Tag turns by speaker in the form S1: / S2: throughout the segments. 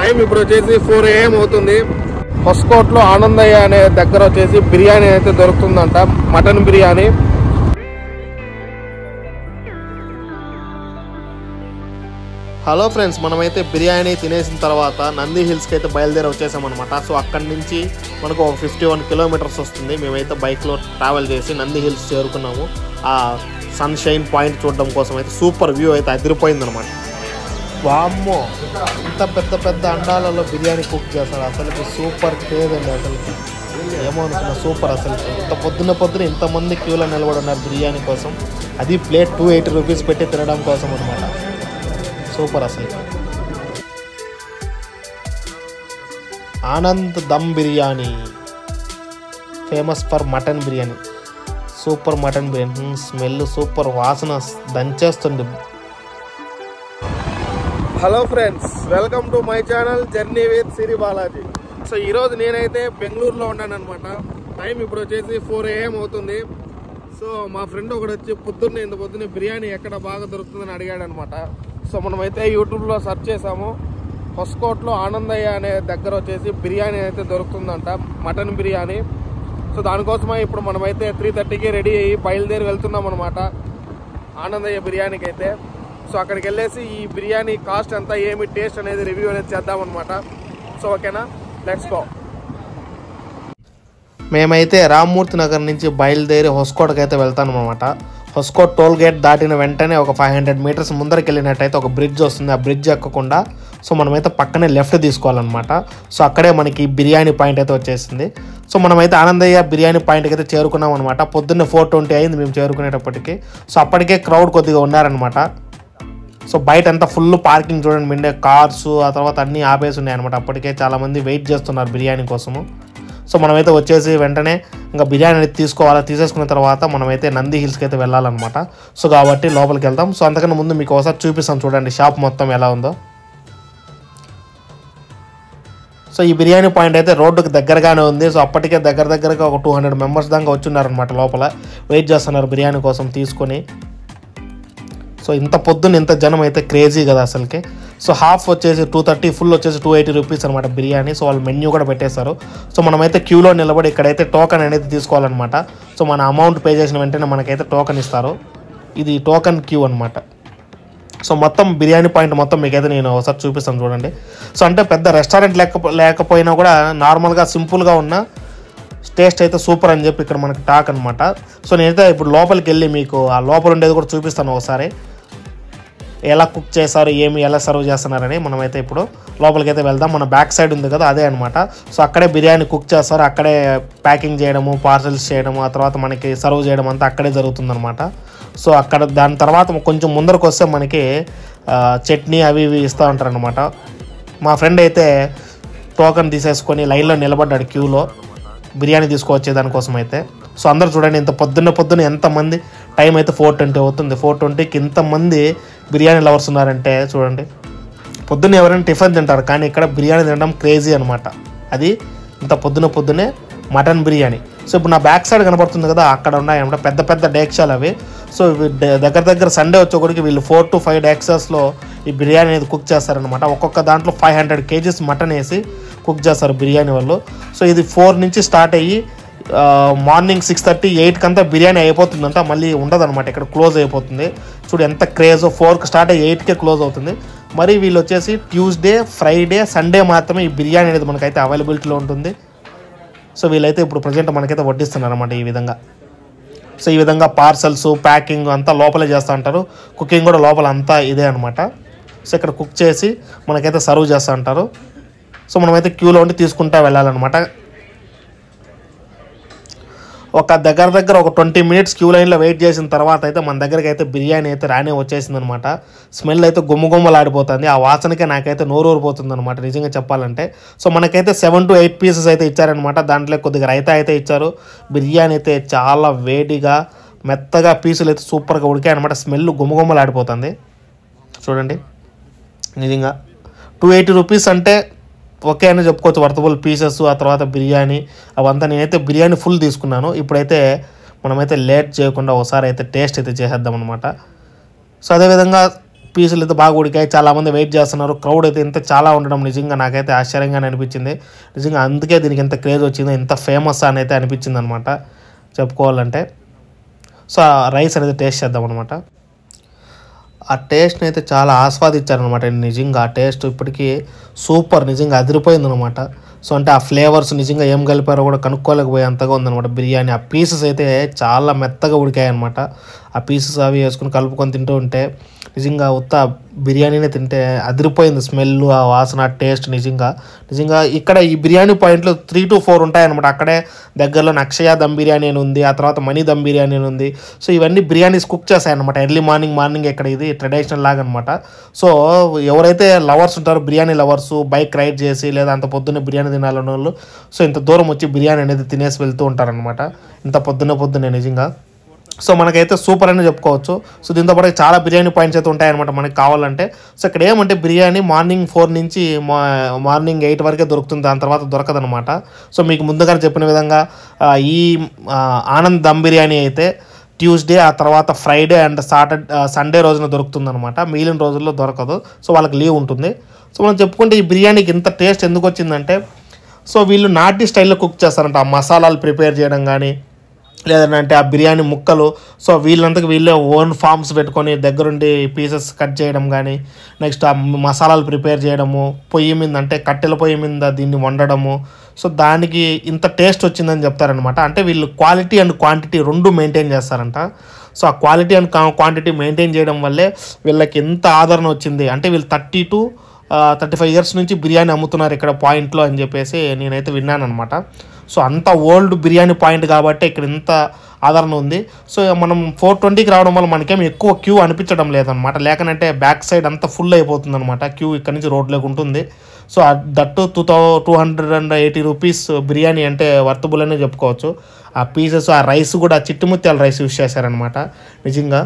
S1: Time ఇప్పుడు వచ్చేసి 4 AM అవుతుంది. హొస్కోట్లో ఆనందయ్య అనే దగ్గర వచ్చేసి బిర్యానీ అయితే దొరుకుతుందంట, మటన్ బిర్యానీ. హలో ఫ్రెండ్స్, మనమైతే బిర్యానీ తినేసిన తర్వాత నంది హిల్స్కి అయితే బయలుదేరి వచ్చేసామన్నమాట. సో అక్కడి నుంచి మనకు 51 కిలోమీటర్స్ వస్తుంది. మేమైతే బైక్లో ట్రావెల్ చేసి నంది హిల్స్ చేరుకున్నాము. ఆ సన్షైన్ పాయింట్ చూడడం కోసం అయితే సూపర్ వ్యూ అయితే అదిరిపోయిందనమాట. వామ్మో, ఇంత పెద్ద పెద్ద అండాలలో బిర్యానీ కుక్ చేస్తారు. అసలు సూపర్ క్రేజ్ అండి. అసలు ఏమో అనుకున్నా, సూపర్. అసలు ఇంత పొద్దున్న ఇంతమంది క్యూలో నిలబడి ఉన్నారు బిర్యానీ కోసం. అది ప్లేట్ 280 రూపీస్ పెట్టి తినడం కోసం అనమాట. సూపర్. అసలు Anand dum biryani famous for mutton biryani. Super mutton biryani, smell super, వాసన దంచేస్తుంది. Hello friends, welcome to my channel journey with Siri Balaji. So ఈరోజు నేనైతే బెంగళూరులో ఉన్నాను అనమాట. టైం ఇప్పుడు వచ్చేసి 4 AM అవుతుంది. సో మా ఫ్రెండ్ ఒకటి వచ్చి ఇంత పొద్దున్నే బిర్యానీ ఎక్కడ బాగా దొరుకుతుందని అడిగాడు అనమాట. సో మనమైతే యూట్యూబ్లో సెర్చ్ చేసాము. హొస్కోట్లో ఆనందయ్య అనే దగ్గర వచ్చేసి బిర్యానీ అయితే దొరుకుతుందంట, మటన్ బిర్యానీ. సో దానికోసమే ఇప్పుడు మనమైతే 3:30కి రెడీ అయ్యి బయలుదేరి వెళ్తున్నాం అనమాట ఆనందయ్య బిర్యానీకి అయితే. సో అక్కడికి వెళ్ళేసి ఈ బిర్యానీ కాస్ట్ ఎంత, ఏమి టేస్ట్ అనేది రివ్యూ అనేది చేద్దామన్నమాట. సో ఓకేనా, లెట్స్ గో. మేమైతే రామ్మూర్తి నగర్ నుంచి బయలుదేరి హొస్కోట్కి అయితే వెళ్తాను అనమాట. హొస్కోట్ టోల్ గేట్ దాటిన వెంటనే ఒక 500 మీటర్స్ ముందరికి వెళ్ళినట్టయితే ఒక బ్రిడ్జ్ వస్తుంది. ఆ బ్రిడ్జ్ ఎక్కకుండా సో మనమైతే పక్కనే లెఫ్ట్ తీసుకోవాలన్నమాట. సో అక్కడే మనకి బిర్యానీ పాయింట్ అయితే వచ్చేసింది. సో మనమైతే ఆనందయ్య బిర్యానీ పాయింట్కి అయితే చేరుకున్నాం అనమాట. పొద్దున్నే 4:20 అయింది మేము చేరుకునేటప్పటికి. సో అప్పటికే క్రౌడ్ కొద్దిగా ఉన్నారనమాట. సో బయట అంతా ఫుల్ పార్కింగ్ చూడండి, మిండే కార్స్ ఆ తర్వాత అన్నీ ఆపేసి ఉన్నాయి అనమాట. అప్పటికే చాలామంది వెయిట్ చేస్తున్నారు బిర్యానీ కోసము. సో మనమైతే వచ్చేసి వెంటనే ఇంకా బిర్యానీ అనేది తీసేసుకున్న తర్వాత మనమైతే నంది హిల్స్కి అయితే వెళ్ళాలన్నమాట. సో కాబట్టి లోపలికి వెళ్తాం. సో అంతకన్నా ముందు మీకు ఒకసారి చూపిస్తాం చూడండి షాప్ మొత్తం ఎలా ఉందో. సో ఈ బిర్యానీ పాయింట్ అయితే రోడ్డుకి దగ్గరగానే ఉంది. సో అప్పటికే దగ్గరగా ఒక 200 మెంబర్స్ దాకా వచ్చున్నారనమాట. లోపల వెయిట్ చేస్తున్నారు బిర్యానీ కోసం తీసుకొని. సో ఇంత పొద్దున్న ఇంత జనం అయితే క్రేజీ కదా అసలుకి. సో హాఫ్ వచ్చేసి 230, ఫుల్ వచ్చేసి 280 రూపీస్ అనమాట బిర్యానీ. సో వాళ్ళు మెన్యూ కూడా పెట్టేశారు. సో మనమైతే క్యూలో నిలబడి ఇక్కడైతే టోకన్ అనేది తీసుకోవాలన్నమాట. సో మన అమౌంట్ పే చేసిన వెంటనే మనకైతే టోకన్ ఇస్తారు. ఇది టోకన్ క్యూ అనమాట. సో మొత్తం బిర్యానీ పాయింట్ మొత్తం మీకైతే నేను ఒకసారి చూపిస్తాను చూడండి. సో అంటే పెద్ద రెస్టారెంట్ లేకపోయినా కూడా నార్మల్గా సింపుల్గా ఉన్న టేస్ట్ అయితే సూపర్ అని చెప్పి ఇక్కడ మనకి టాక్ అనమాట. సో నేనైతే ఇప్పుడు లోపలికి వెళ్ళి మీకు ఆ లోపల ఉండేది కూడా చూపిస్తాను ఒకసారి, ఎలా కుక్ చేస్తారు, ఎలా సర్వ్ చేస్తున్నారని. మనమైతే ఇప్పుడు లోపలికి అయితే వెళ్దాం. మన బ్యాక్ సైడ్ ఉంది కదా, అదే అనమాట. సో అక్కడే బిర్యానీ కుక్ చేస్తారు, అక్కడే ప్యాకింగ్ చేయడము, పార్సల్స్ చేయడము, ఆ తర్వాత మనకి సర్వ్ చేయడం అంతా అక్కడే జరుగుతుందన్నమాట. సో అక్కడ దాని తర్వాత కొంచెం ముందరకు వస్తే మనకి చట్నీ అవి ఇవి ఇస్తూ ఉంటారు అనమాట. మా ఫ్రెండ్ అయితే టోకన్ తీసేసుకొని లైన్లో నిలబడ్డాడు క్యూలో బిర్యానీ తీసుకువచ్చే దానికోసం అయితే. సో అందరూ చూడండి ఇంత పొద్దున్న ఎంతమంది, టైం అయితే 4:20 అవుతుంది. 4:20కి ఇంతమంది బిర్యానీ లవర్స్ ఉన్నారంటే చూడండి. పొద్దున్న ఎవరైనా టిఫిన్ తింటారు, కానీ ఇక్కడ బిర్యానీ తినడం క్రేజీ అనమాట. అది ఇంత పొద్దున్నే మటన్ బిర్యానీ. సో ఇప్పుడు నా బ్యాక్ సైడ్ కనపడుతుంది కదా, అక్కడ ఉన్నాయన్నమాట పెద్ద పెద్ద డేక్షాలు అవి. సో దగ్గర సండే వచ్చేకొడికి వీళ్ళు 4 to 5 డేక్షాస్లో ఈ బిర్యానీ అనేది కుక్ చేస్తారనమాట. ఒక్కొక్క దాంట్లో 500 kgs మటన్ వేసి కుక్ చేస్తారు బిర్యానీ వాళ్ళు. సో ఇది 4 నుంచి స్టార్ట్ అయ్యి మార్నింగ్ 6:30, 8కి అంతా బిర్యానీ అయిపోతుందంట. మళ్ళీ ఉండదన్నమాట, ఇక్కడ క్లోజ్ అయిపోతుంది. చూడు ఎంత క్రేజో, 4కి స్టార్ట్ అయ్యి 8కే క్లోజ్ అవుతుంది. మరి వీళ్ళు వచ్చేసి ట్యూస్డే, ఫ్రైడే, సండే మాత్రమే ఈ బిర్యానీ అనేది మనకైతే అవైలబిలిటీలో ఉంటుంది. సో వీళ్ళైతే ఇప్పుడు ప్రజెంట్ మనకైతే వడ్డిస్తున్నారు అనమాట ఈ విధంగా. సో ఈ విధంగా పార్సల్స్, ప్యాకింగ్ అంతా లోపలే చేస్తూ ఉంటారు. కుకింగ్ కూడా లోపల అంతా ఇదే అనమాట. సో ఇక్కడ కుక్ చేసి మనకైతే సర్వ్ చేస్తూ ఉంటారు. సో మనమైతే క్యూలో ఉండి తీసుకుంటూ వెళ్ళాలన్నమాట. ఒక దగ్గర ఒక 20 minutes క్యూ లైన్లో వెయిట్ చేసిన తర్వాత అయితే మన దగ్గరికి అయితే బిర్యానీ అయితే రానే వచ్చేసింది అనమాట. స్మెల్ అయితే గుమ్మగుమ్మలాడిపోతుంది. ఆ వాసనకే నాకైతే నోరూరిపోతుంది అనమాట నిజంగా చెప్పాలంటే. సో మనకైతే 7 to 8 pieces అయితే ఇచ్చారనమాట. దాంట్లో కొద్దిగా రైతా అయితే ఇచ్చారు. బిర్యానీ అయితే చాలా వేడిగా మెత్తగా పీసులు అయితే సూపర్గా ఉడికాయి అనమాట. స్మెల్ గుమ్మగుమ్మలాడిపోతుంది చూడండి. నిజంగా 280 రూపీస్ అంటే ఓకే అని చెప్పుకోవచ్చు. వర్తబుల్ పీసెస్, ఆ తర్వాత బిర్యానీ అవంతా. నేనైతే బిర్యానీ ఫుల్ తీసుకున్నాను. ఇప్పుడైతే మనమైతే లేట్ చేయకుండా ఒకసారి అయితే టేస్ట్ అయితే చేసేద్దాం అనమాట. సో అదేవిధంగా పీసులు అయితే బాగా ఉడికాయి, చాలామంది వెయిట్ చేస్తున్నారు. క్రౌడ్ అయితే ఇంత చాలా ఉండడం నిజంగా నాకైతే ఆశ్చర్యంగానే అనిపించింది. నిజంగా అందుకే దీనికి ఎంత క్రేజ్ వచ్చిందో, ఇంత ఫేమస్ అని అయితే అనిపించింది అనమాట చెప్పుకోవాలంటే. సో రైస్ అనేది టేస్ట్ చేద్దాం అనమాట. ఆ టేస్ట్ని అయితే చాలా ఆస్వాదించారనమాట. నిజంగా ఆ టేస్ట్ ఇప్పటికీ సూపర్, నిజంగా అదిరిపోయింది అనమాట. సో అంటే ఆ ఫ్లేవర్స్ నిజంగా ఏం కలిపారో కూడా కనుక్కోలేకపోయేంతగా ఉందన్నమాట బిర్యానీ. ఆ పీసెస్ అయితే చాలా మెత్తగా ఉడికాయి అనమాట. ఆ పీసెస్ అవి వేసుకుని కలుపుకొని తింటూ ఉంటే నిజంగా ఉత్త బిర్యానీనే తింటే అదిరిపోయింది. స్మెల్, ఆ వాసన, టేస్ట్ నిజంగా ఇక్కడ ఈ బిర్యానీ పాయింట్లు 3 to 4 ఉంటాయన్నమాట. అక్కడే దగ్గరలో అక్షయ దమ్ బిర్యానీ అని ఉంది, ఆ తర్వాత మనీ దమ్ బిర్యానీ అని ఉంది. సో ఇవన్నీ బిర్యానీస్ కుక్ చేస్తాయన్నమాట ఎర్లీ మార్నింగ్. ఇక్కడ ఇది ట్రెడిషనల్ లాగా అనమాట. సో ఎవరైతే లవర్స్ ఉంటారో, బిర్యానీ లవర్స్, బైక్ రైడ్ చేసి లేదా అంత పొద్దున్నే బిర్యానీ తినాలన్న వాళ్ళు సో ఇంత దూరం వచ్చి బిర్యానీ అనేది తినేసి వెళ్తూ ఉంటారనమాట ఇంత పొద్దున్నే నిజంగా. సో మనకైతే సూపర్ అని చెప్పుకోవచ్చు. సో దీంతో పాటు చాలా బిర్యానీ పాయింట్స్ అయితే ఉంటాయన్నమాట మనకి కావాలంటే. సో ఇక్కడ ఏమంటే బిర్యానీ మార్నింగ్ 4 నుంచి మార్నింగ్ 8 వరకే దొరుకుతుంది, దాని తర్వాత దొరకదనమాట. సో మీకు ముందుగానే చెప్పిన విధంగా ఈ ఆనంద్ దమ్ బిర్యానీ అయితే ట్యూస్డే, ఆ తర్వాత ఫ్రైడే అండ్ సండే రోజున దొరుకుతుందనమాట. మిగిలిన రోజుల్లో దొరకదు. సో వాళ్ళకి లీవ్ ఉంటుంది. సో మనం చెప్పుకుంటే ఈ బిర్యానీకి ఇంత టేస్ట్ ఎందుకు వచ్చిందంటే, సో వీళ్ళు నాటి స్టైల్లో కుక్ చేస్తారంట. ఆ మసాలాలు ప్రిపేర్ చేయడం కానీ, లేదంటే ఆ బిర్యానీ ముక్కలు సో వీళ్ళంతకు వీళ్ళే ఓన్ ఫార్మ్స్ పెట్టుకొని దగ్గరుండి పీసెస్ కట్ చేయడం కానీ, నెక్స్ట్ ఆ మసాలాలు ప్రిపేర్ చేయడము, పొయ్యి మీద అంటే కట్టెల పొయ్యి మీద దీన్ని వండడము. సో దానికి ఇంత టేస్ట్ వచ్చిందని చెప్తారనమాట. అంటే వీళ్ళు క్వాలిటీ అండ్ క్వాంటిటీ 2 మెయింటైన్ చేస్తారంట. సో ఆ క్వాలిటీ అండ్ క్వాంటిటీ మెయింటైన్ చేయడం వల్లే వీళ్ళకి ఎంత ఆదరణ వచ్చింది. అంటే వీళ్ళు 30 to 35 years నుంచి బిర్యానీ అమ్ముతున్నారు ఇక్కడ పాయింట్లో అని చెప్పేసి నేనైతే విన్నాను అనమాట. సో అంత ఓల్డ్ బిర్యానీ పాయింట్ కాబట్టి ఇక్కడ ఇంత ఆదరణ ఉంది. సో మనం 420కి రావడం వల్ల మనకేం ఎక్కువ క్యూ అనిపించడం లేదనమాట. లేకనంటే బ్యాక్ సైడ్ అంతా ఫుల్ అయిపోతుంది అనమాట. క్యూ ఇక్కడ నుంచి రోడ్లోకి ఉంటుంది. సో దట్టు 280 రూపీస్ బిర్యానీ అంటే వర్తబుల్ అనే చెప్పుకోవచ్చు. ఆ పీసెస్, ఆ రైస్ కూడా చిట్టుముత్యాల రైస్ యూస్ చేశారనమాట. నిజంగా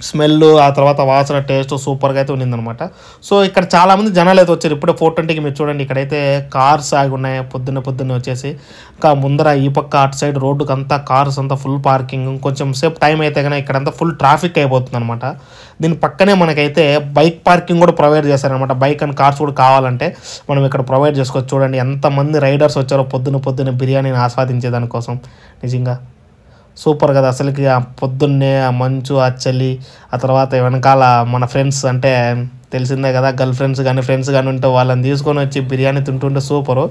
S1: స్మెల్, ఆ తర్వాత వాసన, టేస్ట్ సూపర్గా అయితే ఉన్నిందనమాట. సో ఇక్కడ చాలామంది జనాలు అయితే వచ్చారు. ఇప్పుడే 420కి మీరు చూడండి, ఇక్కడైతే కార్స్ ఆగి ఉన్నాయి పొద్దున్నే వచ్చేసి. ఇంకా ముందర ఈ పక్క అటు సైడ్ రోడ్డుకి అంతా కార్స్ అంతా ఫుల్ పార్కింగ్. కొంచెం సేపు టైం అయితే కానీ ఇక్కడంతా ఫుల్ ట్రాఫిక్ అయిపోతుంది అనమాట. దీని పక్కనే మనకైతే బైక్ పార్కింగ్ కూడా ప్రొవైడ్ చేశారనమాట. బైక్ అండ్ కార్స్ కూడా కావాలంటే మనం ఇక్కడ ప్రొవైడ్ చేసుకోవచ్చు. చూడండి ఎంతమంది రైడర్స్ వచ్చారో పొద్దున్న బిర్యానీని ఆస్వాదించే దానికోసం. నిజంగా సూపర్ కదా అసలుకి. ఆ పొద్దున్నే ఆ మంచు, ఆ చలి, ఆ తర్వాత వెనకాల మన ఫ్రెండ్స్ అంటే తెలిసిందే కదా, గర్ల్ ఫ్రెండ్స్ కానీ ఫ్రెండ్స్ కానీ ఉంటే వాళ్ళని తీసుకొని వచ్చి బిర్యానీ తింటుంటే సూపరు.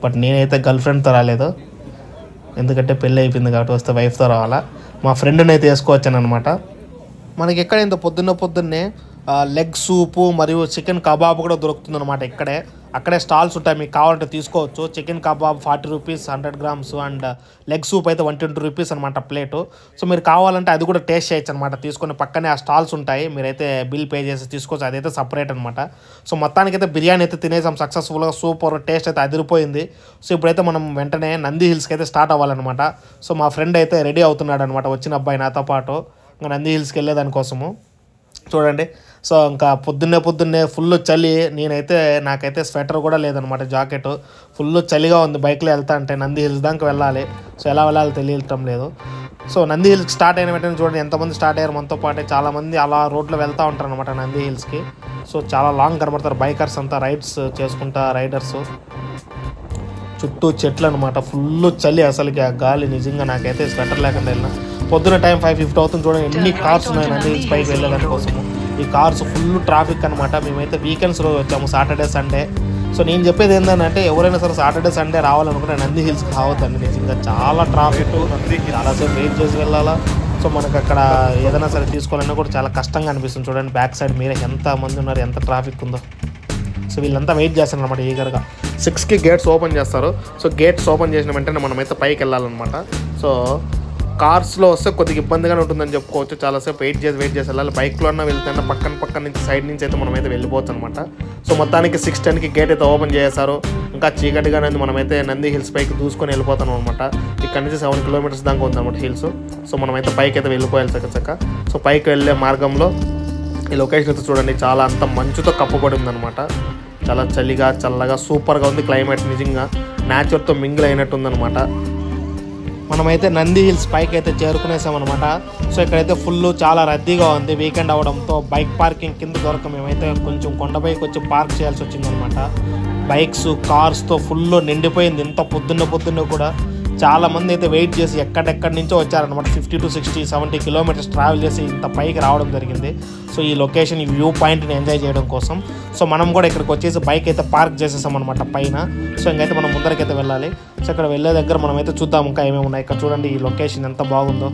S1: బట్ నేనైతే గర్ల్ ఫ్రెండ్తో రాలేదు, ఎందుకంటే పెళ్ళి అయిపోయింది కాబట్టి. వస్తే వైఫ్తో రావాలా. మా ఫ్రెండ్ని అయితే వేసుకోవచ్చాను అనమాట. మనకి ఎక్కడ ఇంత పొద్దున్నే లెగ్ సూపు మరియు చికెన్ కబాబ్ కూడా దొరుకుతుంది అనమాట. అక్కడే స్టాల్స్ ఉంటాయి, మీకు కావాలంటే తీసుకోవచ్చు. Chicken kebab 40 rupees 100 grams and leg soup అయితే 120 రూపీస్ అనమాట ప్లేటు. సో మీరు కావాలంటే అది కూడా టేస్ట్ చేయొచ్చు అనమాట. తీసుకొని పక్కనే ఆ స్టాల్స్ ఉంటాయి, మీరైతే బిల్ పే చేసి తీసుకోవచ్చు. అదైతే సపరేట్ అనమాట. సో మొత్తానికైతే బిర్యానీ అయితే తినేసాం సక్సెస్ఫుల్గా. సూపర్ టేస్ట్ అయితే అదిరిపోయింది. సో ఇప్పుడైతే మనం వెంటనే నంది హిల్స్కి అయితే స్టార్ట్ అవ్వాలన్నమాట. సో మా ఫ్రెండ్ అయితే రెడీ అవుతున్నాడు అనమాట, వచ్చిన అబ్బాయి నాతో పాటు ఇంకా నంది హిల్స్కి వెళ్ళేదానికోసము. చూడండి, సో ఇంకా పొద్దున్నే ఫుల్ చలి. నాకైతే స్వెటర్ కూడా లేదనమాట, జాకెట్. ఫుల్ చలిగా ఉంది బైక్లో వెళ్తా అంటే. నంది హిల్స్ దాకా వెళ్ళాలి. సో ఎలా వెళ్ళాలో తెలియటం లేదు. సో నంది హిల్స్కి స్టార్ట్ అయిన వెంటనే చూడండి ఎంతమంది స్టార్ట్ అయ్యారు మనతో పాటే. చాలామంది అలా రోడ్లో వెళ్తూ ఉంటారు అనమాట నంది హిల్స్కి. సో చాలా లాంగ్ కనబడతారు బైకర్స్ అంతా, రైడ్స్ చేసుకుంటా రైడర్స్. చుట్టూ చెట్లు అనమాట, ఫుల్ చలి అసలుకి. ఆ గాలి నిజంగా నాకైతే స్వెటర్ లేకుండా వెళ్ళిన. పొద్దున టైం 5:50 అవుతుంది. చూడండి ఎన్ని కార్స్ ఉన్నాయి నంది హిల్స్ పైకి వెళ్ళడానికి కోసము. ఈ కార్స్ ఫుల్ ట్రాఫిక్ అనమాట. మేమైతే వీకెండ్స్ రోజు వచ్చాము, సాటర్డే సండే. సో నేను చెప్పేది ఏంటంటే ఎవరైనా సరే సాటర్డే సండే రావాలనుకుంటే నంది హిల్స్కి రావద్దండి. నిజంగా చాలా ట్రాఫిక్, చాలాసేపు వెయిట్ చేసి వెళ్ళాలా. సో మనకు అక్కడ ఏదైనా సరే తీసుకోవాలన్నా కూడా చాలా కష్టంగా అనిపిస్తుంది. చూడండి బ్యాక్ సైడ్ మీరే ఎంతమంది ఉన్నారు, ఎంత ట్రాఫిక్ ఉందో. సో వీళ్ళంతా వెయిట్ చేస్తారు అనమాట ఈగర్గా. 6కి గేట్స్ ఓపెన్ చేస్తారు. సో గేట్స్ ఓపెన్ చేసిన వెంటనే మనమైతే పైకి వెళ్ళాలన్నమాట. సో కార్స్లో వస్తే కొద్దిగా ఇబ్బందిగానే ఉంటుందని చెప్పుకోవచ్చు. చాలాసేపు వెయిట్ చేసి వెళ్ళాలి. బైక్లో అన్నా వెళ్తే పక్కన నుంచి సైడ్ నుంచి అయితే మనమైతే వెళ్ళిపోవచ్చు అనమాట. సో మొత్తానికి 6:10కి గేట్ అయితే ఓపెన్ చేశారు. ఇంకా చీకటిగానే మనమైతే నంది హిల్స్ పైకి దూసుకొని వెళ్ళిపోతాం అనమాట. ఇక్కడ నుంచి 7 kilometers దాకా ఉందన్నమాట హిల్స్. సో మనమైతే పైకి అయితే వెళ్ళిపోయాలి చక్క. సో పైకి వెళ్ళే మార్గంలో ఈ లొకేషన్ అయితే చూడండి, చాలా అంత మంచుతో కప్పబడి ఉందన్నమాట. చాలా చల్లగా సూపర్గా ఉంది క్లైమేట్. నిజంగా నేచర్తో మింగిల్ అయినట్టు ఉందన్నమాట. మనమైతే నంది హిల్స్ పైకి అయితే చేరుకునేసామన్నమాట. సో ఇక్కడైతే ఫుల్ చాలా రద్దీగా ఉంది. వీకెండ్ అవడంతో బైక్ పార్కింగ్ కింద దొరక మేమైతే కొంచెం కొండపైకి వచ్చి పార్క్ చేయాల్సి వచ్చిందనమాట. బైక్స్ కార్స్తో ఫుల్ నిండిపోయింది. ఇంత పొద్దున్న కూడా చాలామంది అయితే వెయిట్ చేసి ఎక్కడెక్కడి నుంచో వచ్చారనమాట. 50 to 60, 70 కిలోమీటర్స్ ట్రావెల్ చేసి ఇంత పైకి రావడం జరిగింది. సో ఈ లొకేషన్, ఈ వ్యూ పాయింట్ని ఎంజాయ్ చేయడం కోసం. సో మనం కూడా ఇక్కడికి వచ్చేసి బైక్ అయితే పార్క్ చేసేసాం అనమాట పైన. సో ఇంకైతే మనం ముందరకైతే వెళ్ళాలి. సో ఇక్కడ వెళ్ళే దగ్గర మనం అయితే చూద్దాం ఇంకా ఏమేమి ఉన్నాయి. ఇక్కడ చూడండి ఈ లొకేషన్ ఎంత బాగుందో.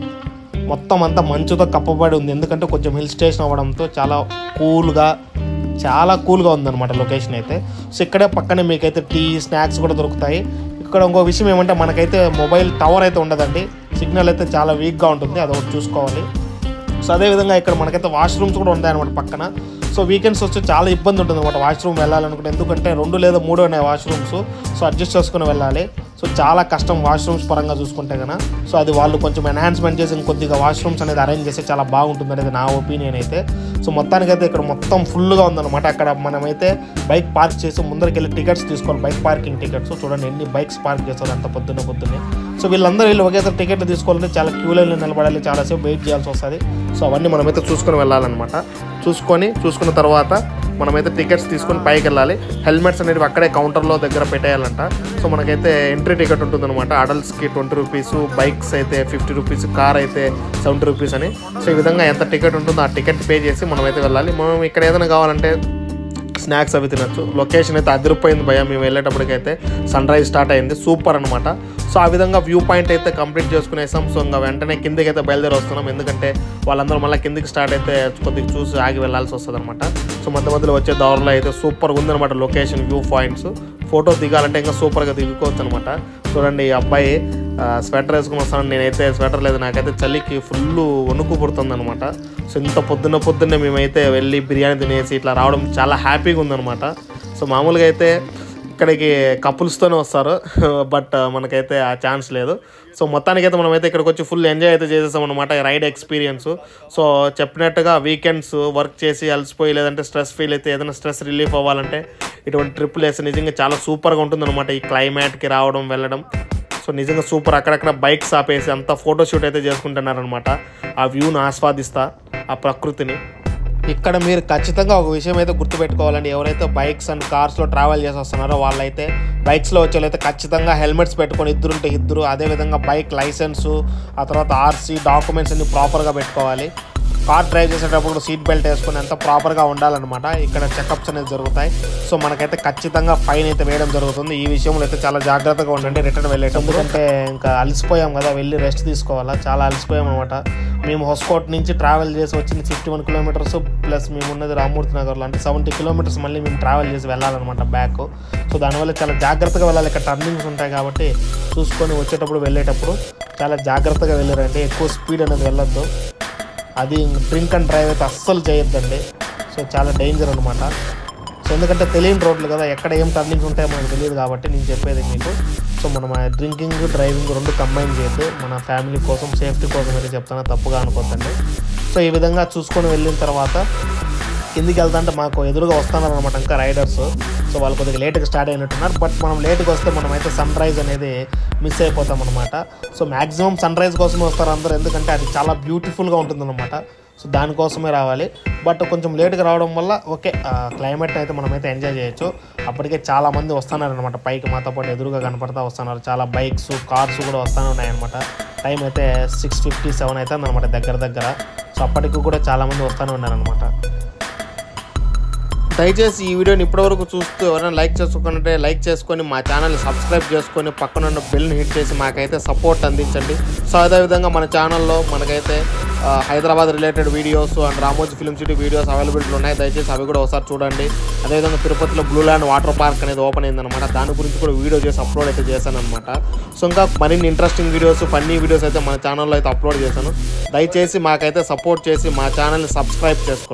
S1: మొత్తం అంతా మంచుతో కప్పబడి ఉంది. ఎందుకంటే కొంచెం హిల్ స్టేషన్ అవ్వడంతో చాలా కూల్గా ఉందన్నమాట లొకేషన్ అయితే. సో ఇక్కడే పక్కనే మీకైతే టీ, స్నాక్స్ కూడా దొరుకుతాయి. ఇక్కడ ఇంకో విషయం ఏమంటే మనకైతే మొబైల్ టవర్ అయితే ఉండదండి. సిగ్నల్ అయితే చాలా వీక్గా ఉంటుంది, అదొకటి చూసుకోవాలి. సో అదేవిధంగా ఇక్కడ మనకైతే వాష్రూమ్స్ కూడా ఉంటాయి అనమాట పక్కన. సో వీకెండ్స్ వచ్చి చాలా ఇబ్బంది ఉంటుంది అనమాట వాష్రూమ్ వెళ్ళాలనుకుంటే. ఎందుకంటే 2 లేదా 3 ఉన్నాయి వాష్రూమ్స్. సో అడ్జస్ట్ చేసుకుని వెళ్ళాలి. సో చాలా కష్టం వాష్రూమ్స్ పరంగా చూసుకుంటే కన్నా. సో అది వాళ్ళు కొంచెం ఎన్హాన్స్మెంట్ చేసి కొద్దిగా వాష్రూమ్స్ అనేది అరేంజ్ చేస్తే చాలా బాగుంటుంది అనేది నా ఒపీనియన్ అయితే. సో మొత్తానికైతే ఇక్కడ మొత్తం ఫుల్గా ఉందన్నమాట. అక్కడ మనమైతే బైక్ పార్క్ చేసి ముందరికి వెళ్ళి టికెట్స్ తీసుకోవాలి, బైక్ పార్కింగ్ టికెట్స్. చూడండి ఎన్ని బైక్స్ పార్క్ చేస్తారు అంత పొద్దున్నే. సో వీళ్ళందరూ వీళ్ళు ఒకేసారి టికెట్లు తీసుకోవాలంటే చాలా క్యూ లైన్లో నిలబడాలి, చాలాసేపు వెయిట్ చేయాల్సి వస్తుంది. సో అవన్నీ మనమైతే చూసుకొని వెళ్ళాలన్నమాట. చూసుకున్న తర్వాత మనమైతే టికెట్స్ తీసుకొని పైకి వెళ్ళాలి. హెల్మెట్స్ అనేవి అక్కడే కౌంటర్లో దగ్గర పెట్టేయాలంట. సో మనకైతే ఎంట్రీ టికెట్ ఉంటుందన్నమాట. అడల్ట్స్కి 20 రూపీస్, బైక్స్ అయితే 50 రూపీస్, కార్ అయితే 70 రూపీస్ అని. సో ఈ విధంగా ఎంత టికెట్ ఉంటుందో ఆ టికెట్ పే చేసి మనమైతే వెళ్ళాలి. మనం ఇక్కడ ఏదైనా కావాలంటే స్నాక్స్ అవి తినచ్చు. లొకేషన్ అయితే అదిరిపోయింది భయ. మేము వెళ్ళేటప్పటికైతే సన్ రైజ్ స్టార్ట్ అయింది, సూపర్ అనమాట. సో ఆ విధంగా వ్యూ పాయింట్ అయితే కంప్లీట్ చేసుకునేసాం. సో ఇంకా వెంటనే కిందకి అయితే బయలుదేరి వస్తున్నాం. ఎందుకంటే వాళ్ళందరూ మళ్ళీ కిందికి స్టార్ట్ అయితే కొద్దిగా చూసి ఆగి వెళ్ళాల్సి వస్తుంది అనమాట. సో మధ్యలో వచ్చే దారిలో అయితే సూపర్గా ఉందన్నమాట లొకేషన్, వ్యూ పాయింట్స్. ఫోటో దిగాలంటే ఇంకా సూపర్గా దిగుకోవచ్చు అనమాట. చూడండి ఈ అబ్బాయి స్వెటర్ వేసుకుని వస్తాను. నేనైతే స్వెటర్ లేదు, నాకైతే చలికి ఫుల్ వణుకు పుడుతుంది అనమాట. సో ఇంత పొద్దున్నే మేమైతే వెళ్ళి బిర్యానీ తినేసి ఇట్లా రావడం చాలా హ్యాపీగా ఉందన్నమాట. సో మామూలుగా అయితే ఇక్కడికి కపుల్స్తోనే వస్తారు, బట్ మనకైతే ఆ ఛాన్స్ లేదు. సో మొత్తానికైతే మనమైతే ఇక్కడికి వచ్చి ఫుల్ ఎంజాయ్ అయితే చేసేసాం అనమాట రైడ్ ఎక్స్పీరియన్స్. సో చెప్పినట్టుగా వీకెండ్స్ వర్క్ చేసి అలసిపోయి లేదంటే స్ట్రెస్ ఫీల్ అయితే ఏదైనా స్ట్రెస్ రిలీఫ్ అవ్వాలంటే ఇటువంటి ట్రిప్పులు వేస్తే నిజంగా చాలా సూపర్గా ఉంటుంది అనమాట. ఈ క్లైమేట్కి రావడం వెళ్ళడం సో నిజంగా సూపర్. అక్కడక్కడ బైక్స్ ఆపేసి అంతా ఫోటోషూట్ అయితే చేసుకుంటున్నారనమాట. ఆ వ్యూను ఆస్వాదిస్తా, ఆ ప్రకృతిని. ఇక్కడ మీరు ఖచ్చితంగా ఒక విషయం అయితే గుర్తుపెట్టుకోవాలండి. ఎవరైతే బైక్స్ అండ్ కార్స్లో ట్రావెల్ చేసి వస్తున్నారో వాళ్ళైతే బైక్స్లో వచ్చేవాళ్ళైతే ఖచ్చితంగా హెల్మెట్స్ పెట్టుకొని ఇద్దరుంటే ఇద్దరు, అదేవిధంగా బైక్ లైసెన్సు, ఆ తర్వాత ఆర్సీ డాక్యుమెంట్స్ అన్ని ప్రాపర్గా పెట్టుకోవాలి. కార్ డ్రైవ్ చేసేటప్పుడు సీట్ బెల్ట్ వేసుకుని అంతా ప్రాపర్గా ఉండాలన్నమాట. ఇక్కడ చెకప్స్ అనేది జరుగుతాయి. సో మనకైతే ఖచ్చితంగా ఫైన్ అయితే వేయడం జరుగుతుంది. ఈ విషయంలో అయితే చాలా జాగ్రత్తగా ఉండండి రిటర్న్ వెళ్ళేటప్పుడు. ఎందుకంటే ఇంకా అలసిపోయాం కదా, వెళ్ళి రెస్ట్ తీసుకోవాలా, చాలా అలసిపోయాం అనమాట. మేము హొస్కోట్ నుంచి ట్రావెల్ చేసి వచ్చింది 51 కిలోమీటర్స్ ప్లస్ మేము ఉన్నది రామ్మూర్తి నగర్లో, అంటే 70 కిలోమీటర్స్ మళ్ళీ మేము ట్రావెల్ చేసి వెళ్ళాలన్నమాట బ్యాక్. సో దానివల్ల చాలా జాగ్రత్తగా వెళ్ళాలి. ఇక్కడ టర్నింగ్స్ ఉంటాయి కాబట్టి చూసుకొని వచ్చేటప్పుడు వెళ్ళేటప్పుడు చాలా జాగ్రత్తగా వెళ్ళారండి. ఎక్కువ స్పీడ్ అనేది వెళ్ళొద్దు. అది డ్రింక్ అండ్ డ్రైవ్ అయితే అస్సలు చేయొద్దండి. సో చాలా డేంజర్ అనమాట. సో ఎందుకంటే తెలియని రోడ్లు కదా, ఎక్కడ ఏం టర్నింగ్స్ ఉంటాయో మనకు తెలియదు కాబట్టి నేను చెప్పేది మీకు. సో మనం డ్రింకింగ్ డ్రైవింగ్ 2 కంబైన్ చేయొద్దు. మన ఫ్యామిలీ కోసం, సేఫ్టీ కోసం అయితే చెప్తాను, తప్పుగా అనుకోద్దండి. సో ఈ విధంగా చూసుకొని వెళ్ళిన తర్వాత కిందికి వెళ్తాంటే మాకు ఎదురుగా వస్తున్నారు అనమాట ఇంకా రైడర్స్. సో వాళ్ళు కొద్దిగా లేట్గా స్టార్ట్ అయినట్టున్నారు. బట్ మనం లేట్గా వస్తే మనమైతే సన్ రైజ్ అనేది మిస్ అయిపోతాం అనమాట. సో మ్యాక్సిమం సన్ రైజ్ కోసమే వస్తారు అందరూ, ఎందుకంటే అది చాలా బ్యూటిఫుల్గా ఉంటుందన్నమాట. సో దానికోసమే రావాలి. బట్ కొంచెం లేట్గా రావడం వల్ల ఓకే క్లైమేట్ని అయితే మనమైతే ఎంజాయ్ చేయొచ్చు. అప్పటికే చాలామంది వస్తున్నారనమాట పైకి, మాతో పాటు ఎదురుగా కనపడతా వస్తున్నారు. చాలా బైక్స్ కార్స్ కూడా వస్తూనే ఉన్నాయన్నమాట. టైం అయితే 6:57 అయితే అనమాట దగ్గర. సో అప్పటికి కూడా చాలామంది వస్తూనే ఉన్నారనమాట. దయచేసి ఈ వీడియోని ఇప్పటివరకు చూస్తూ ఎవరైనా లైక్ చేసుకోకుంటే లైక్ చేసుకొని మా ఛానల్ని సబ్స్క్రైబ్ చేసుకొని పక్కన ఉన్న బెల్ని హిట్ చేసి మాకైతే సపోర్ట్ అందించండి. సో అదేవిధంగా మన ఛానల్లో మనకైతే Hyderabad related videos and Ramoji film city videos availability ఉన్నాయి. దయచేసి అవి కూడా ఒకసారి చూడండి. అదేవిధంగా తిరుపతిలో బ్లూ ల్యాండ్ వాటర్ పార్క్ అనేది ఓపెన్ అయిందనమాట. దాని గురించి కూడా వీడియో చేసి అప్లోడ్ అయితే చేశాను అనమాట. సో ఇంకా మరిన్ని ఇంట్రెస్టింగ్ వీడియోస్, ఫన్నీ వీడియోస్ అయితే మన ఛానల్లో అయితే అప్లోడ్ చేశాను. దయచేసి మాకైతే సపోర్ట్ చేసి మా ఛానల్ని సబ్స్క్రైబ్ చేసుకోండి.